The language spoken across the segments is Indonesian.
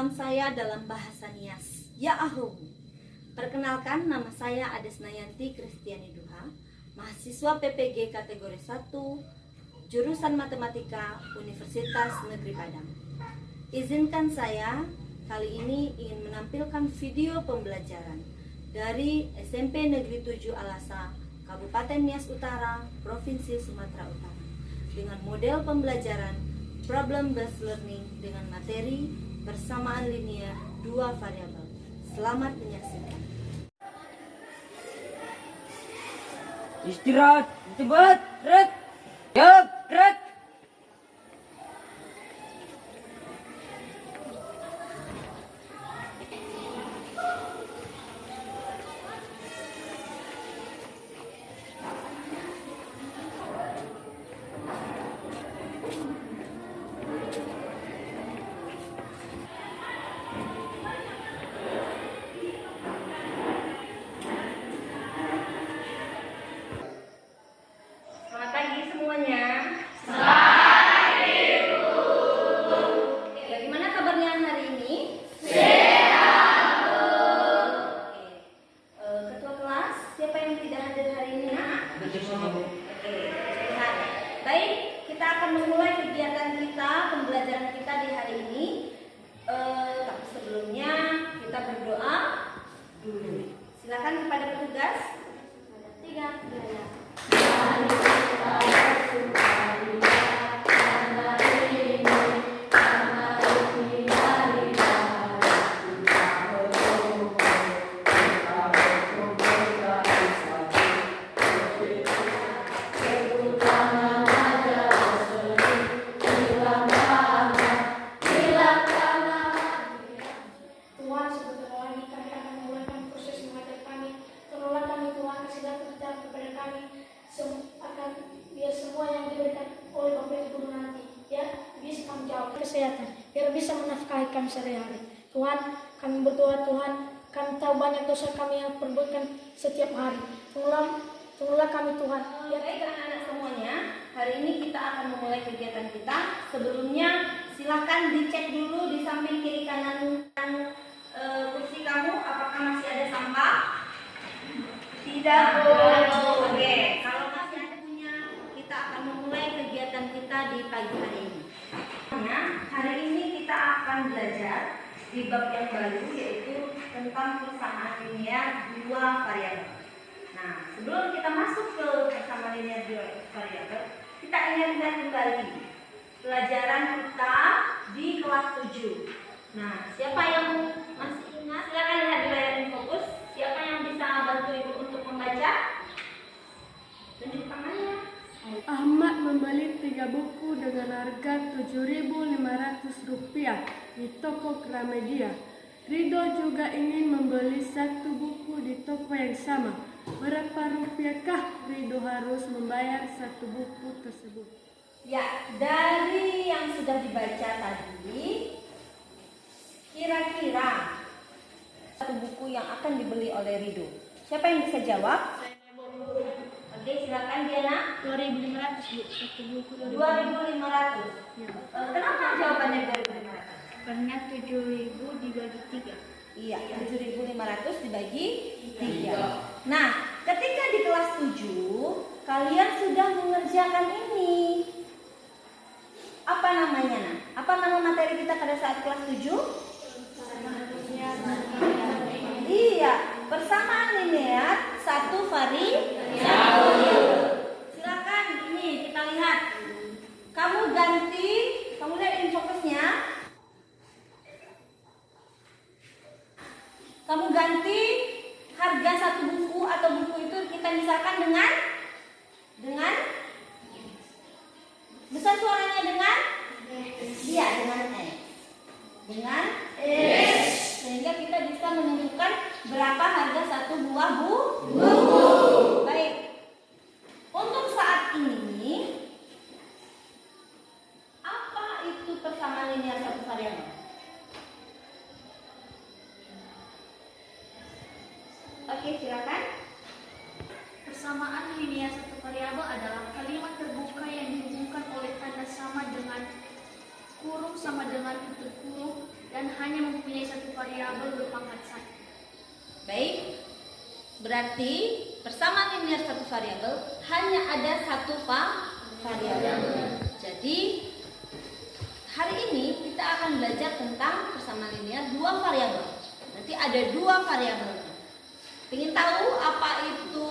salam saya dalam bahasa Nias. Ya ahum. Perkenalkan, nama saya Adesnayanti Kristiani Duha, mahasiswa PPG kategori 1, jurusan Matematika Universitas Negeri Padang. Izinkan saya kali ini ingin menampilkan video pembelajaran dari SMP Negeri 7 Alasa, Kabupaten Nias Utara, Provinsi Sumatera Utara, dengan model pembelajaran Problem Based Learning dengan materi persamaan linear dua variabel. Selamat menyaksikan. Istirahat, cepat, red, jawab, red. Selamat pagi semuanya. Selamat pagi, Bu. Oke, bagaimana kabarnya hari ini? Sehat, Bu. Oke. Ketua kelas, siapa yang tidak hadir hari ini? Oke, lihat. Baik, kita akan memulai kegiatan kita, pembelajaran kita di hari ini. Tapi sebelumnya kita berdoa dulu. Silakan kepada petugas. Ada 3 gaya. Tuhan, sebentar lagi kami akan memulaikan proses mengajar kami. Tolonglah kami Tuhan, kasihlah kepercayaan kepada kami akan biar semua yang diberikan oleh Bapak Ibu Guru nanti ya bisa kami jawab kesehatan, biar bisa menafkahi kami sehari-hari. Tuhan, kami berdoa Tuhan, kami tahu banyak dosa kami yang perbuatkan setiap hari. Tolonglah kami Tuhan. Baik anak-anak semuanya, hari ini kita akan memulai kegiatan kita. Sebelumnya silakan dicek dulu di samping kiri kanan kursi kamu, apakah masih ada sampah? Tidak, Bu. Oke, kalau masih ada punya, kita akan memulai kegiatan kita di pagi hari ini. Nah, hari ini kita akan belajar di bab yang baru, yaitu tentang persamaan linear dua variabel. Nah, sebelum kita masuk ke persamaan linear dua variabel, kita ingatkan kembali pelajaran kita di kelas 7. Nah, siapa yang masih ingat? Silakan lihat di layar fokus. Siapa yang bisa bantu Ibu untuk membaca? Tunjuk tangannya. Ahmad membeli 3 buku dengan harga Rp7.500 di toko Gramedia. Ridho juga ingin membeli 1 buku di toko yang sama. Berapa rupiahkah Ridho harus membayar 1 buku tersebut? Ya, dari yang sudah dibaca tadi, kira-kira 1 buku yang akan dibeli oleh Ridho. Siapa yang bisa jawab? Oke, silakan Diana. 2.500 Bu, 1 buku 2.500. Kenapa jawabannya 2.500? Karena 7.000 dibagi 3. Iya, 7.500 dibagi 3. Nah, ketika di kelas 7, kalian sudah mengerjakan ini. Apa namanya, Nah? Apa nama materi kita pada saat kelas 7? Iya, persamaan linear satu variabel. Silakan ini kita lihat. Kamu lihat ini fokusnya. Kamu ganti harga 1 buku atau buku itu kita misalkan dengan besar suaranya dengan iya dengan X. Dengan X. Sehingga kita bisa menentukan berapa harga 1 buah buku. Baik. Untuk saat ini, apa itu persamaan linear satu variabel? Oke, silakan. Persamaan linear satu variabel adalah kalimat terbuka yang dihubungkan oleh tanda sama dengan kurung sama dengan tutup kurung dan hanya mempunyai satu variabel berpangkat 1. Baik, berarti persamaan linear satu variabel hanya ada satu variabel. Jadi hari ini kita akan belajar tentang persamaan linear dua variabel. Nanti ada dua variabel. Ingin tahu apa itu?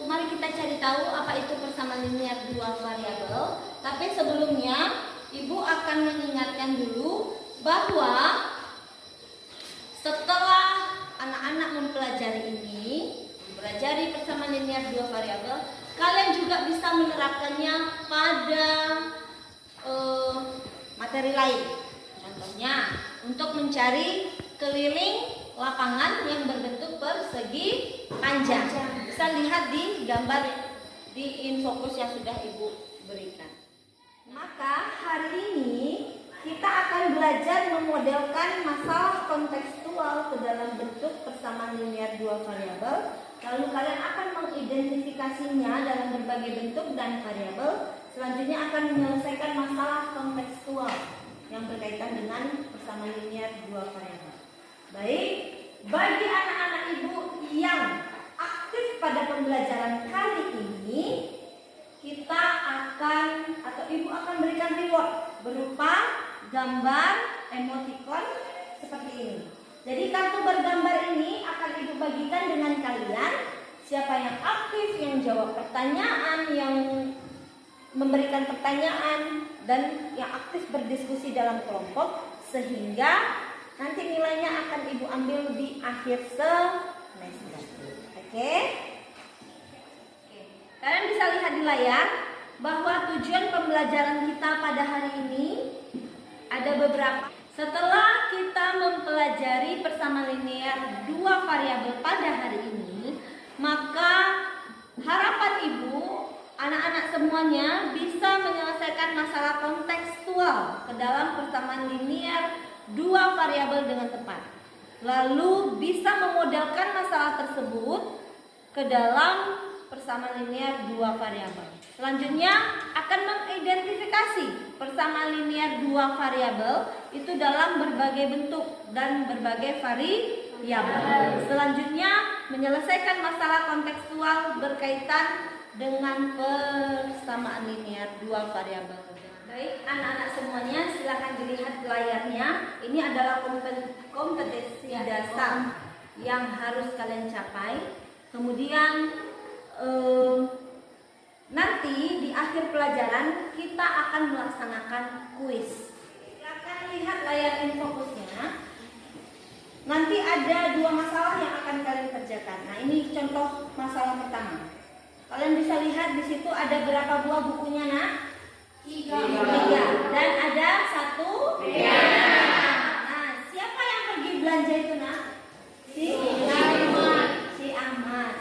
Mari kita cari tahu apa itu persamaan linear dua variabel. Tapi sebelumnya, Ibu akan mengingatkan dulu bahwa setelah anak-anak mempelajari ini, mempelajari persamaan linear dua variabel, kalian juga bisa menerapkannya pada materi lain. Contohnya, untuk mencari keliling lapangan yang berbentuk persegi panjang. Bisa lihat di gambar di infokus yang sudah Ibu berikan. Maka hari ini kita akan belajar memodelkan masalah kontekstual ke dalam bentuk persamaan linear dua variabel. Lalu kalian akan mengidentifikasinya dalam berbagai bentuk dan variabel. Selanjutnya akan menyelesaikan masalah kontekstual yang berkaitan dengan persamaan linear dua variabel. Baik, bagi anak-anak Ibu yang aktif pada pembelajaran kali ini, kita akan atau Ibu akan berikan reward berupa gambar emoticon seperti ini. Jadi kartu bergambar ini akan Ibu bagikan dengan kalian. Siapa yang aktif, yang jawab pertanyaan, yang memberikan pertanyaan, dan yang aktif berdiskusi dalam kelompok, sehingga nanti nilainya akan Ibu ambil di akhir semester. Oke? Kalian bisa lihat di layar bahwa tujuan pembelajaran kita pada hari ini ada beberapa. Setelah kita mempelajari persamaan linear dua variabel pada hari ini, maka harapan Ibu, anak-anak semuanya bisa menyelesaikan masalah kontekstual ke dalam persamaan linear dua variabel dengan tepat. Lalu bisa memodelkan masalah tersebut ke dalam persamaan linear dua variabel. Selanjutnya akan mengidentifikasi persamaan linear dua variabel itu dalam berbagai bentuk dan berbagai variabel. Selanjutnya menyelesaikan masalah kontekstual berkaitan dengan persamaan linear dua variabel. Baik, anak-anak semuanya silakan dilihat layarnya. Ini adalah kompetensi dasar yang harus kalian capai. Kemudian nanti di akhir pelajaran kita akan melaksanakan kuis. Silakan lihat layar infokusnya. Nanti ada dua masalah yang akan kalian kerjakan. Nah, ini contoh masalah pertama. Kalian bisa lihat di situ ada berapa buah bukunya, Nak? 3. Dan ada 1. Nah, siapa yang pergi belanja itu, Nak? Si Ahmad.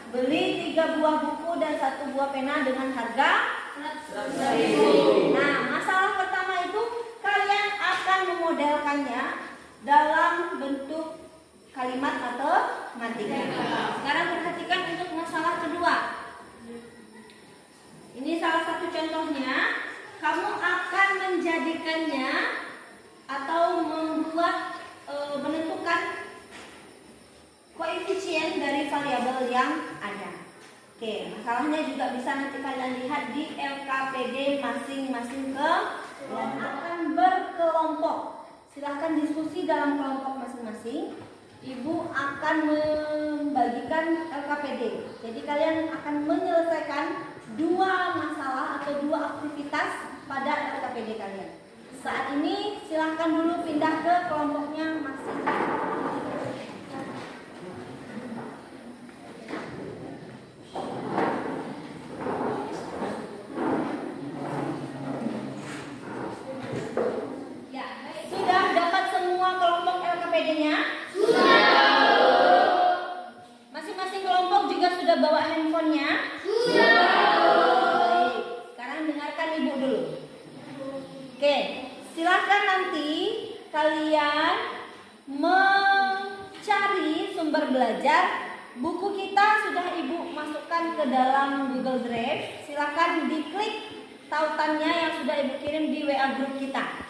Beli 3 buah buku dan 1 buah pena dengan harga 100.000. Nah, masalah pertama itu kalian akan memodelkannya dalam bentuk kalimat atau matematika. Sekarang perhatikan untuk masalah kedua. Ini salah satu contohnya. Kamu akan menjadikannya atau menentukan koefisien dari variabel yang ada. Oke, masalahnya juga bisa nanti kalian lihat di LKPD masing-masing dan akan berkelompok. Silahkan diskusi dalam kelompok masing-masing. Ibu akan membagikan LKPD. Jadi kalian akan menyelesaikan 2 masalah atau 2 aktivitas pada LKPD kalian. Saat ini silahkan dulu pindah ke kelompoknya masing-masing. Sudah dapat semua kelompok LKPD-nya? Masing-masing kelompok juga sudah bawa handphonenya? Baik, sekarang dengarkan Ibu dulu. Oke, silakan nanti kalian mencari sumber belajar. Buku kita sudah Ibu masukkan ke dalam Google Drive. Silakan diklik tautannya yang sudah Ibu kirim di WA grup kita.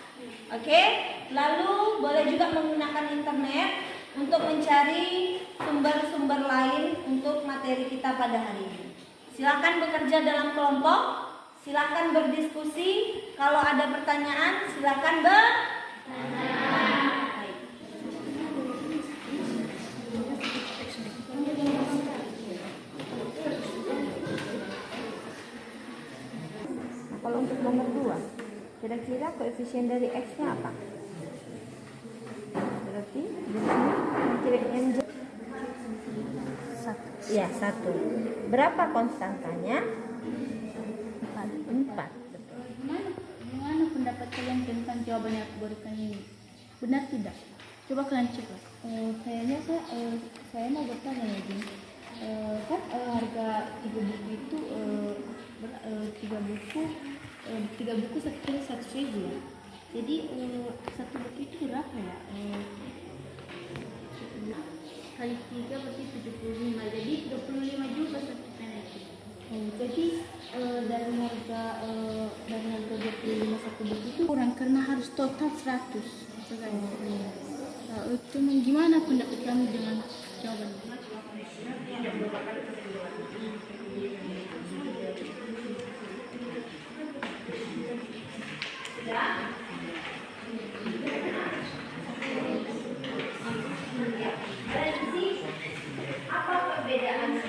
Oke, Lalu boleh juga menggunakan internet untuk mencari sumber-sumber lain untuk materi kita pada hari ini. Silakan bekerja dalam kelompok, silakan berdiskusi. Kalau ada pertanyaan, silakan bertanya. Kalau untuk nomor 2, kira-kira koefisien dari X-nya apa? Berarti di sini kira-kira ya 1. Berapa konstantanya? 4. Bagaimana pendapat kalian tentang jawaban yang aku berikan ini? Benar tidak? Coba kalian cek. Kayaknya saya mau bertanya ya, Jin. Kan harga 3 buku itu 3 buku satu kali 100.000 ya. Jadi satu buku itu berapa ya? Kali 3 berarti 75. Jadi 25 juga satu pen itu. Jadi dari harga 25 satu buku itu Kurang karena harus total 100. Itu gimana pendapat kami dengan jawaban ini? Apa perbedaan?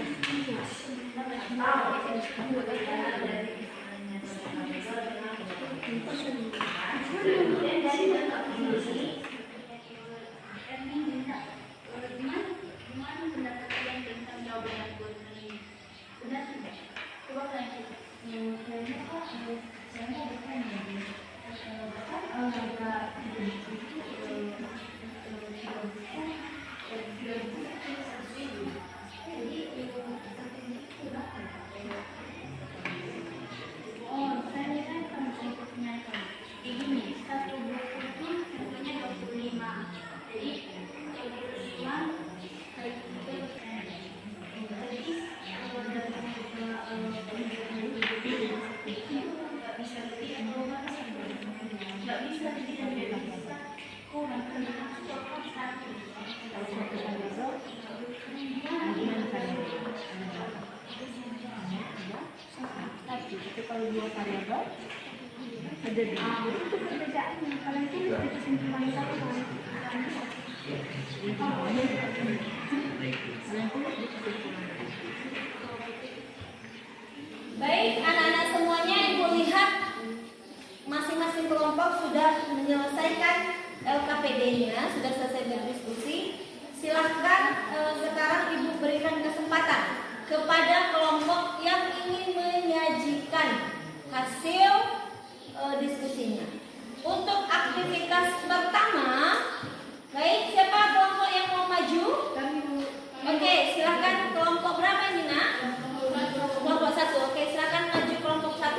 Gimana pendapat kalian tentang jawaban yang aku berikan ini? Benar tidak? Coba kalian cek. kayaknya Pak, saya mau bertanya ya, Jin. Kan harga 3 buku itu 3 buku 100.000. Jadi satu buku itu berapa ya? Oh, saya kan kamu berikutnya kan. Begini, satu buku itu harganya 25. Jadi 25 kali 3 jadi kalau dari harga nggak bisa lebih atau nggak bisa lebih kurang karena harus total 1. Tapi kalau 2 variabel ada 2. Jadi itu perbedaannya. Kalian tulis di kesimpulan satu. Kalian tulis di kesimpulan. Baik, anak-anak semuanya, Ibu lihat masing-masing kelompok sudah menyelesaikan LKPD-nya, sudah selesai berdiskusi. Silahkan sekarang Ibu berikan kesempatan kepada kelompok yang ingin menyajikan hasil diskusinya. Untuk aktivitas pertama, baik, siapa kelompok yang mau maju? Oke, silahkan kelompok berapa ini, Nak? Kelompok 1. Oke, silahkan maju kelompok 1.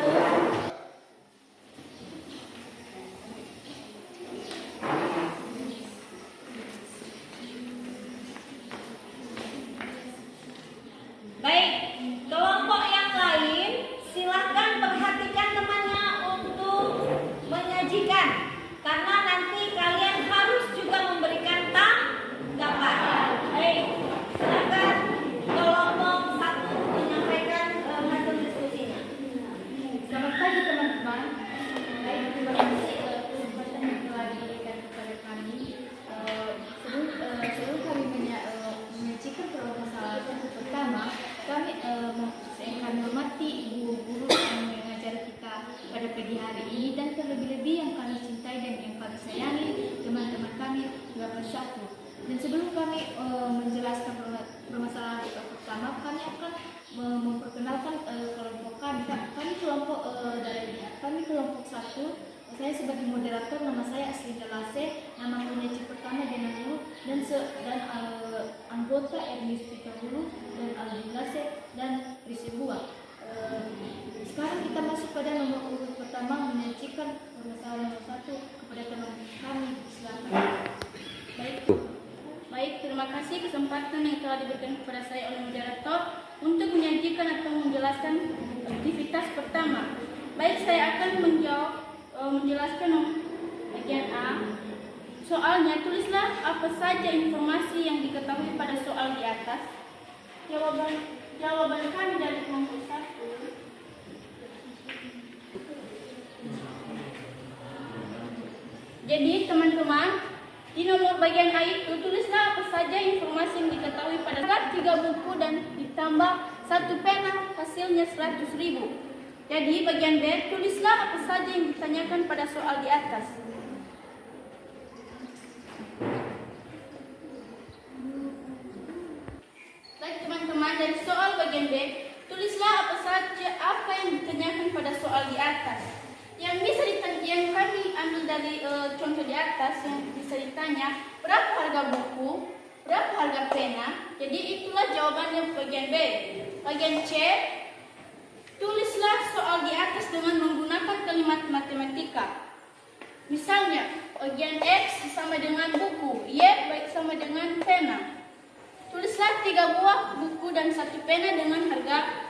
Baik, kelompok yang lain silahkan perhatikan temannya untuk menyajikan, karena nanti kalian harus juga memberikan tanggapan. Baik, silahkan kelompok 1 menyampaikan hasil diskusinya. Selamat pagi teman-teman. Baik, terima kasih kesempatan yang telah diberikan kepada kami. Sebelum kami menyajikan permasalahan pertama, kami hormati guru-guru yang mengajar kita pada pagi hari ini, dan terlebih-lebih yang kami cintai dan yang kami sayangi, teman-teman kami kelompok 1. Dan sebelum kami menjelaskan permasalahan pertama, kami akan memperkenalkan kelompok kami. Kami kelompok 1. Saya sebagai moderator, nama saya Aslinda Lase, nama penyaji pertama Dena Hulu, dan anggota Ernest Pita Hulu dan Aldin Lase dan Risi Bua. Sekarang kita masuk pada nomor urut pertama, menyajikan permasalahan nomor 1 kepada teman kami. Silakan. Baik, terima kasih kesempatan yang telah diberikan kepada saya oleh moderator untuk menyajikan atau menjelaskan aktivitas pertama. Baik, saya akan menjelaskan bagian A. soalnya, tulislah apa saja informasi yang diketahui pada soal di atas. Jawaban kami dari kelompok 1. Jadi teman-teman, di nomor bagian A itu tulislah apa saja informasi yang diketahui pada 3 buku dan ditambah 1 pena, hasilnya 100.000. Jadi bagian B, tulislah apa saja yang ditanyakan pada soal di atas. Baik teman-teman, dari soal bagian B, tulislah apa saja yang ditanyakan pada soal di atas. Yang kami ambil dari contoh di atas yang bisa ditanya, berapa harga buku, berapa harga pena. Jadi itulah jawabannya bagian B. Bagian C, tulislah soal di atas dengan menggunakan kalimat matematika. Misalnya, bagian X sama dengan buku, Y sama dengan pena. Tulislah 3 buah buku dan 1 pena dengan harga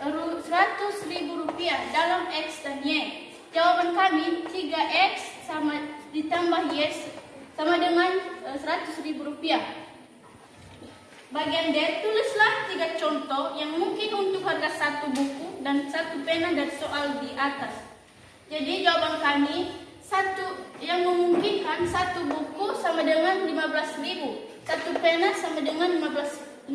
Rp100.000 dalam X dan Y. Jawaban kami 3X ditambah Y sama dengan Rp100.000. Bagian D, tulislah 3 contoh yang mungkin untuk harga 1 buku dan 1 pena dari soal di atas. Jadi jawaban kami yang memungkinkan 1 buku sama dengan 15.000, 1 pena sama dengan 55.000.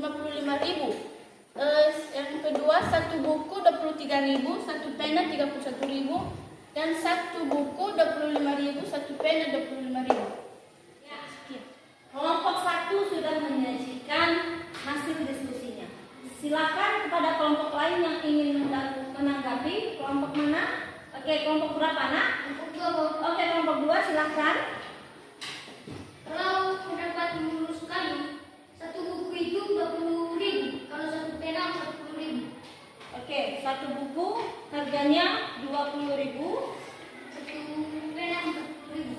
Yang kedua, 1 buku 23.000, 1 pena 31.000, dan 1 buku 25.000, 1 pena 25.000. Ya, kelompok 1 sudah menyajikan hasil diskusinya. Silakan kepada kelompok lain yang ingin menanggapi. Kelompok mana? Oke, kelompok berapa, Nak? Kelompok 2. Oke, kelompok 2 silakan. Kalau pendapat menurut kami, 1 buku itu 20.000, kalau 1 pena 40.000. Oke, 1 buku harganya 20.000, 1 pena 40.000.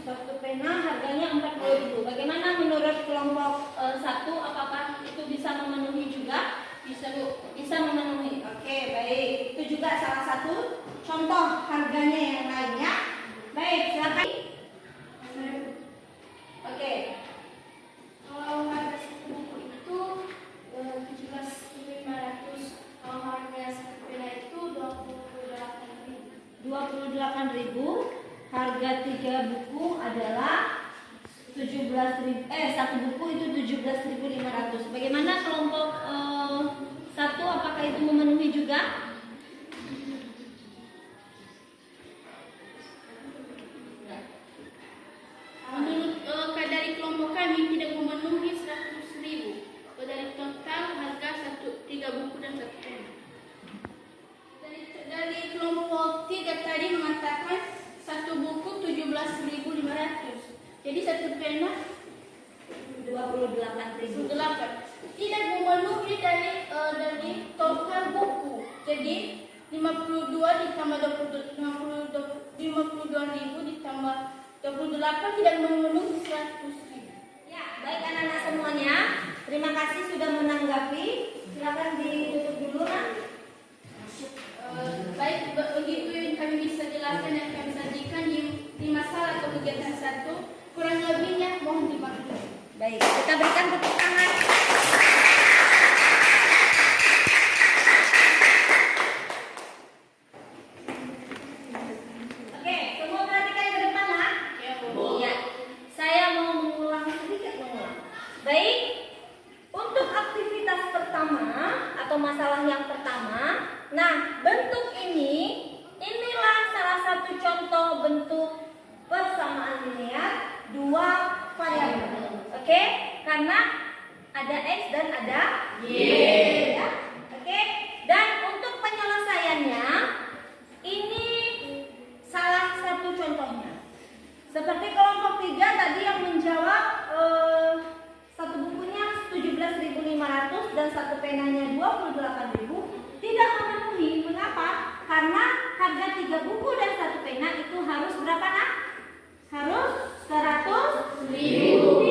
1 pena harganya 40.000. Bagaimana menurut kelompok 1? Apakah itu bisa memenuhi juga? Bisa, Bu. Bisa memenuhi. Oke, baik. Itu juga salah satu contoh harganya yang lainnya. Baik, silakan. Oke. Kalau harga 1 buku itu 17.500, kalau harga 1 pena itu 28.000. 28.000. Harga 3 buku adalah 1 buku itu 17.500. Bagaimana kelompok 1? Apakah itu memenuhi juga? Menurut dari kelompok kami tidak memenuhi 100.000. Dari total harga 3 buku dan 1 pena. Dari kelompok 3 tadi mengatakan 1 buku 17.500. Jadi 1 pena 28.000. tidak memenuhi dari total buku. Jadi 52 ditambah 52.000 ditambah 28 tidak memenuhi 100.000. Ya, baik anak-anak semuanya. Terima kasih sudah menanggapi. Silakan ditutup dulu, Nak. Baik, begitu yang kami bisa jelaskan dan kami sajikan di masalah atau kegiatan 1. Kurang lebihnya mohon dimaklumi. Baik, kita berikan tepuk tangan. Oke, semua perhatikan ke depan, Nak. Ya, Bu. Ya, saya mau mengulang sedikit Baik, untuk aktivitas pertama atau masalah yang pertama, nah bentuk inilah salah satu contoh bentuk persamaan linear 2 variabel. Oke, karena ada X dan ada Y. Ya. Oke, dan untuk penyelesaiannya ini salah satu contohnya. Seperti kelompok 3 tadi yang menjawab 1 bukunya 17.500 dan 1 penanya 28.000 tidak memenuhi. Mengapa? Karena harga 3 buku dan 1 pena itu harus berapa, Nak? Harus 100.000.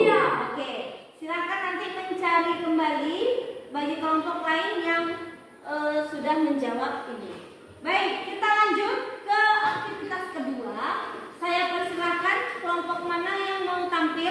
Iya, oke. Silakan nanti mencari kembali bagi kelompok lain yang sudah menjawab ini. Baik, kita lanjut ke aktivitas kedua. Saya persilakan kelompok mana yang mau tampil.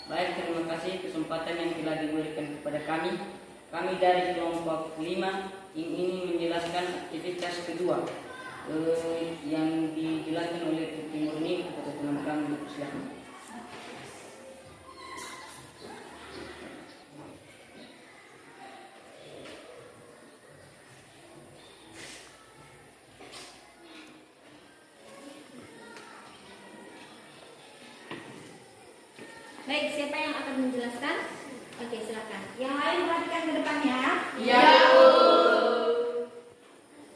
Baik, terima kasih kesempatan yang telah diberikan kepada kami. Kami dari kelompok 5 ingin menjelaskan aktivitas kedua yang dijelaskan oleh Tuti Murni kepada teman kami. Silakan. Baik, siapa yang akan menjelaskan? Oke, silakan. Yang lain perhatikan ke depannya. Ya.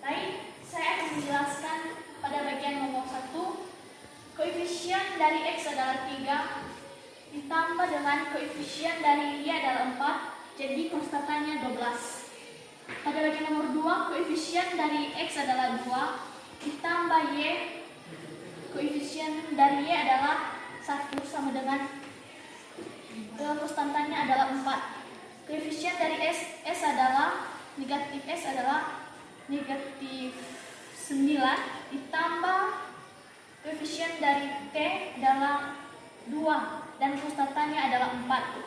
Baik, saya akan menjelaskan pada bagian nomor 1. Koefisien dari X adalah 3 ditambah dengan koefisien dari Y adalah 4, jadi konstantannya 12. Pada bagian nomor 2, koefisien dari X adalah 2 ditambah Y, koefisien dari Y adalah 1 sama dengan konstantannya adalah 4. Koefisien dari S adalah negatif S adalah negatif 9 ditambah koefisien dari T adalah 2 dan konstantannya adalah 4.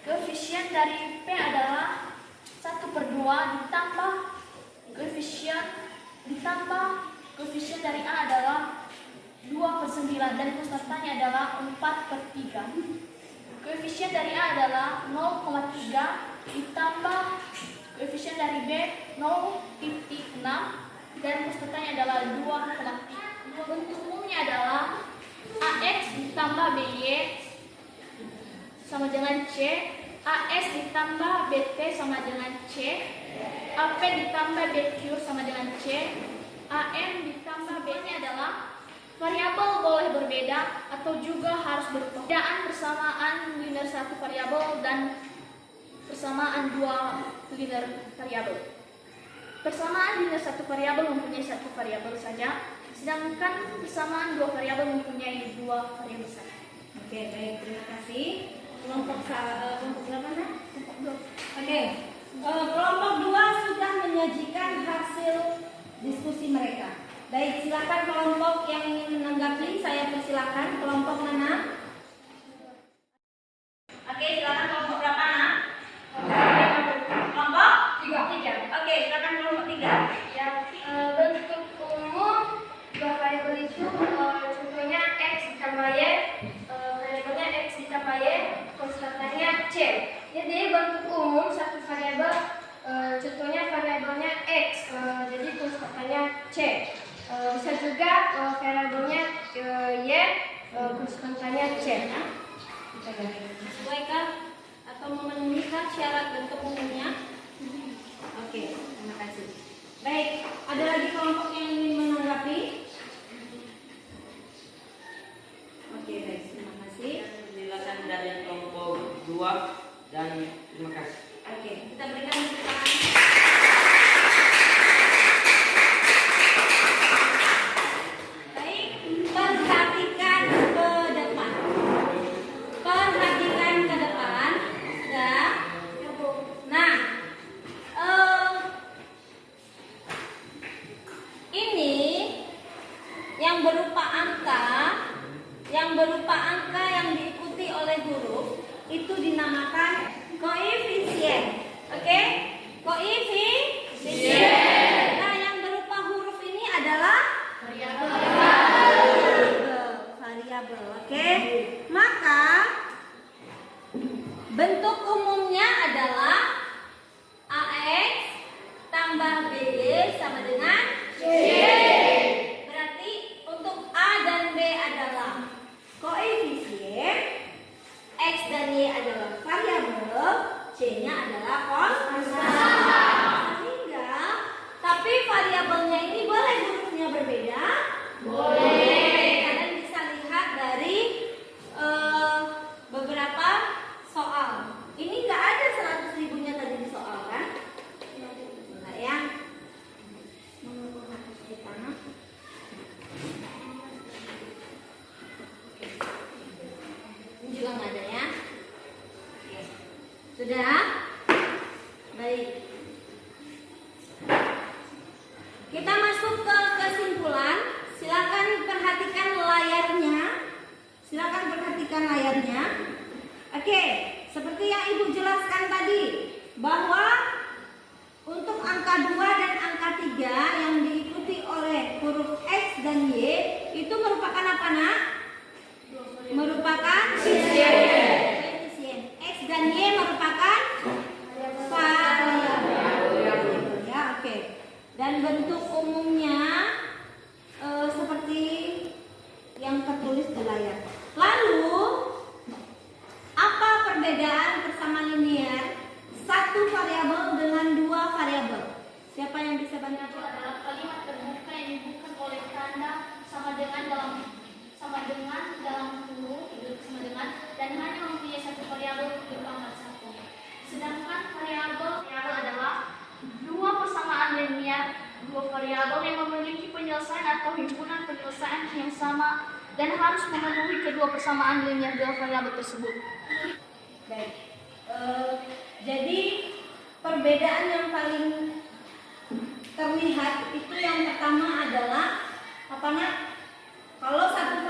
Koefisien dari P adalah 1/2 ditambah koefisien dari A adalah 2/9 dan konstantannya adalah 4/3. Koefisien dari A adalah 0,3 ditambah koefisien dari B 0,6 dan konstantannya adalah 2,3. Bentuk umumnya adalah AX ditambah BY sama dengan C, AS ditambah BT sama dengan C, AP ditambah BQ sama dengan C, AM ditambah B. Ini adalah variabel boleh berbeda atau juga harus berupa perbedaan persamaan linear satu variabel dan persamaan dua linear variabel. Persamaan linear satu variabel mempunyai satu variabel saja, sedangkan persamaan dua variabel mempunyai dua variabel saja. Oke, baik, terima kasih. Kelompok berapa nak? Oke, kelompok 2 sudah menyajikan hasil diskusi mereka. Baik, silakan kelompok yang ingin menanggapi, saya persilakan. Kelompok mana? Oke, silakan kelompok berapa nak? Kelompok 3. Oke, silakan kelompok 3. Ya, bentuk umum dua variabel itu contohnya X ditambah Y, variabelnya X ditambah Y, konstantannya C. Jadi bentuk umum satu variabel, contohnya variabelnya X, jadi konstantannya C. Bisa juga variabelnya Y, konstantannya C. Sesuaikah atau memenuhikah syarat bentuk umumnya? Oke, terima kasih. Baik, ada lagi kelompok yang ingin menanggapi? Oke, baik, terima kasih. Penjelasan dari kelompok 2 dan terima kasih. Oke, kita berikan tepuk tangan. Baik, perhatikan ke depan. Perhatikan ke depan. Sudah. Nah, ini yang berupa angka yang diikuti oleh huruf itu dinamakan koefisien. Oke? Koefisien. Nah, yang berupa huruf ini adalah variabel. Oke? Maka bentuk umumnya adalah AX tambah BY sama dengan C. Berarti untuk A dan B adalah koefisien, X dan Y adalah variabel, C-nya adalah konstan. Sehingga, tapi variabelnya ini boleh hurufnya berbeda? Boleh. Kalian bisa lihat dari beberapa soal. Ini nggak ada 100 ribunya tadi di soal kan? Enggak ya? Di tanah. Ini juga nggak ada ya? Sudah? Baik. Kita masuk ke kesimpulan. Silakan perhatikan layarnya. Oke, seperti yang Ibu jelaskan tadi, bahwa untuk angka 2 dan angka 3 yang diikuti oleh huruf X dan Y itu merupakan apa, Nak? Merupakan koefisien. X dan Y merupakan variabel. Ya, oke. Dan bentuk umumnya seperti yang tertulis di layar. Lalu, apa perbedaan persamaan linear satu variabel dengan 2 variabel? Siapa yang bisa bantu? Adalah kalimat terbuka yang dibuka oleh tanda sama dengan dalam kurung sama dengan dan hanya mempunyai satu variabel berpangkat 1. Sedangkan variabel adalah dua persamaan linear, dua variabel yang memiliki penyelesaian atau himpunan penyelesaian yang sama dan harus memenuhi kedua persamaan linear dua variabel tersebut. Baik. Jadi perbedaan yang paling terlihat itu yang pertama adalah apa, Nak? Kalau satu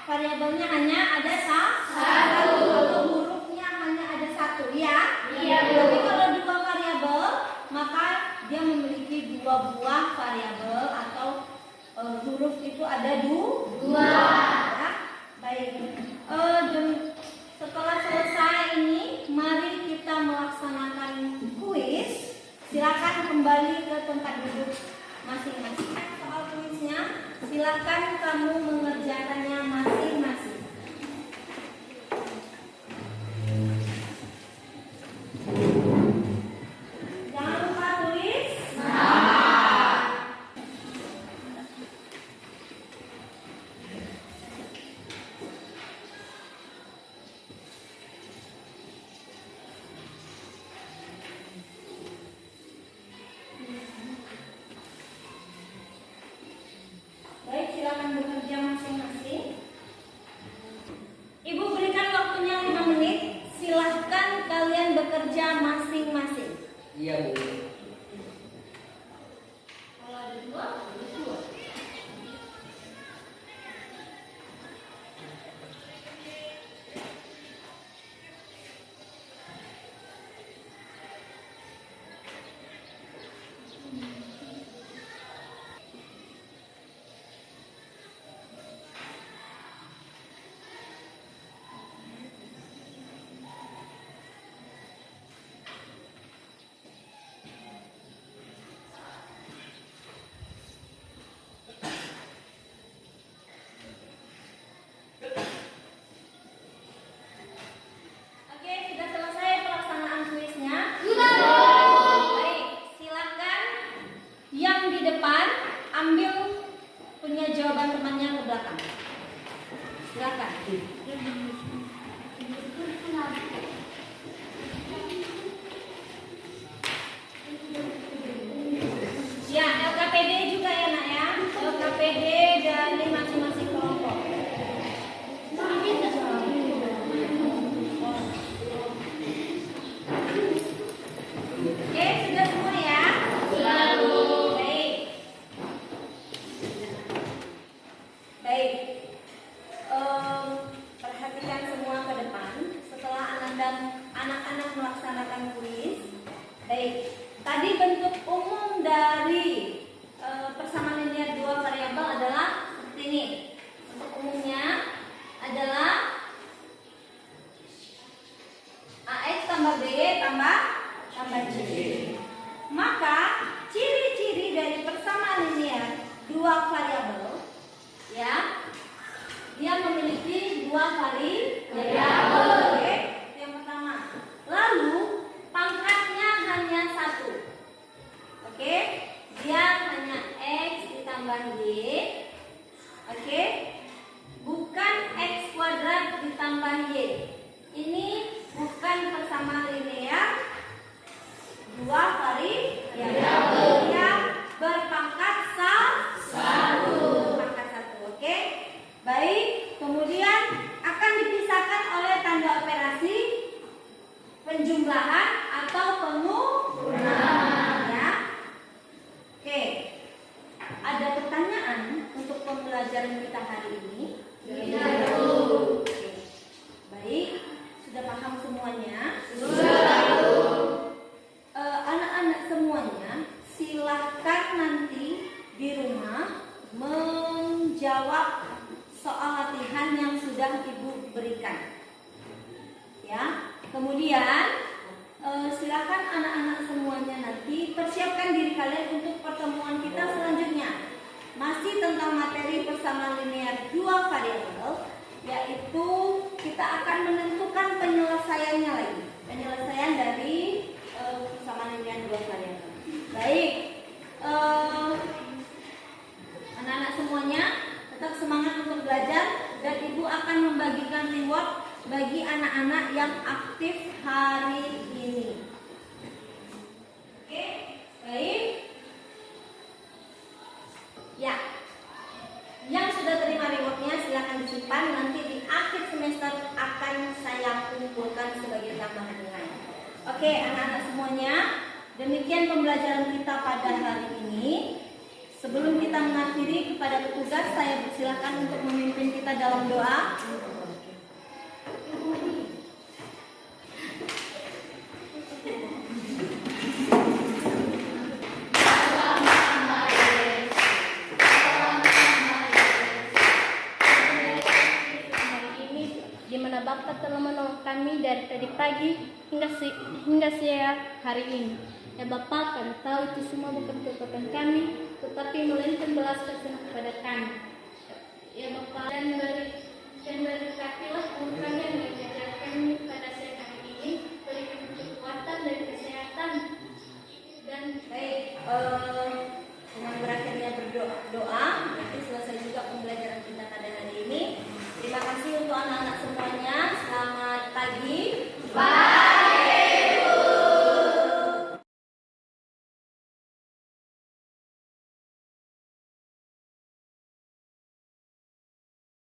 variabelnya hanya ada satu. Kalau hurufnya hanya ada satu, ya? Iya. Tapi kalau 2 variabel, maka dia memiliki 2 buah variabel atau huruf itu ada 2. Ya? Baik. Setelah selesai ini, mari kita melaksanakan kuis. Silakan kembali ke tempat duduk masing-masing. Soal kuisnya, silakan kamu mengerjakannya masing-masing. Jangan lupa tulis. Baik, silakan bekerja masing-masing. Ibu berikan waktunya 5 menit. Silahkan kalian bekerja masing-masing. Iya, Bu. Kalau ada 2, tulis 2. Oke, sudah selesai pelaksanaan kuisnya? Sudah. Baik, silakan yang di depan ambil punya jawaban temannya ke belakang. Silakan. Ya, LKPD juga ya, Nak, ya. LKPD dari masing-masing kelompok. Oke, sudah semua ya? Baik. Baik. Perhatikan semua ke depan. Setelah anak-anak melaksanakan kuis. Baik. Tadi bentuk umum dari persamaan linear 2 variabel adalah seperti ini. Bentuk umumnya adalah AX tambah B tambah C. Maka ciri-ciri dari persamaan linear 2 variabel, ya, dia memiliki 2 variabel. Oke, yang pertama. Lalu pangkatnya hanya 1. Oke, dia hanya X ditambah Y. Oke, bukan X kuadrat ditambah Y. Ini bukan persamaan linear 2 variabel. Dia berpangkat 1. Berpangkat 1. Oke. Baik, kemudian akan dipisahkan oleh tanda operasi penjumlahan atau pengurangan, ya. Oke. Ada pertanyaan untuk pembelajaran kita hari ini? Oke. Baik. soal latihan yang sudah Ibu berikan. Ya, kemudian silakan anak-anak semuanya nanti persiapkan diri kalian untuk pertemuan kita selanjutnya. Masih tentang materi persamaan linear dua variabel, yaitu kita akan menentukan penyelesaiannya lagi. Penyelesaian dari persamaan linear dua variabel. Baik, anak-anak semuanya tetap semangat untuk belajar dan Ibu akan membagikan reward bagi anak-anak yang aktif hari ini. Oke, baik. Ya, yang sudah terima rewardnya silakan disimpan. Nanti di akhir semester akan saya kumpulkan sebagai tambahan nilai. Oke, anak-anak semuanya, demikian pembelajaran kita pada hari ini. Sebelum kita mengakhiri, kepada petugas saya persilakan untuk memimpin kita dalam doa. Bapak telah menolong kami dari tadi pagi hingga siang hari ini. Ya Bapak, kami tahu itu semua bukan kekuatan kami, tetapi melainkan belas kasihan kepada kami. Ya Bapak, dan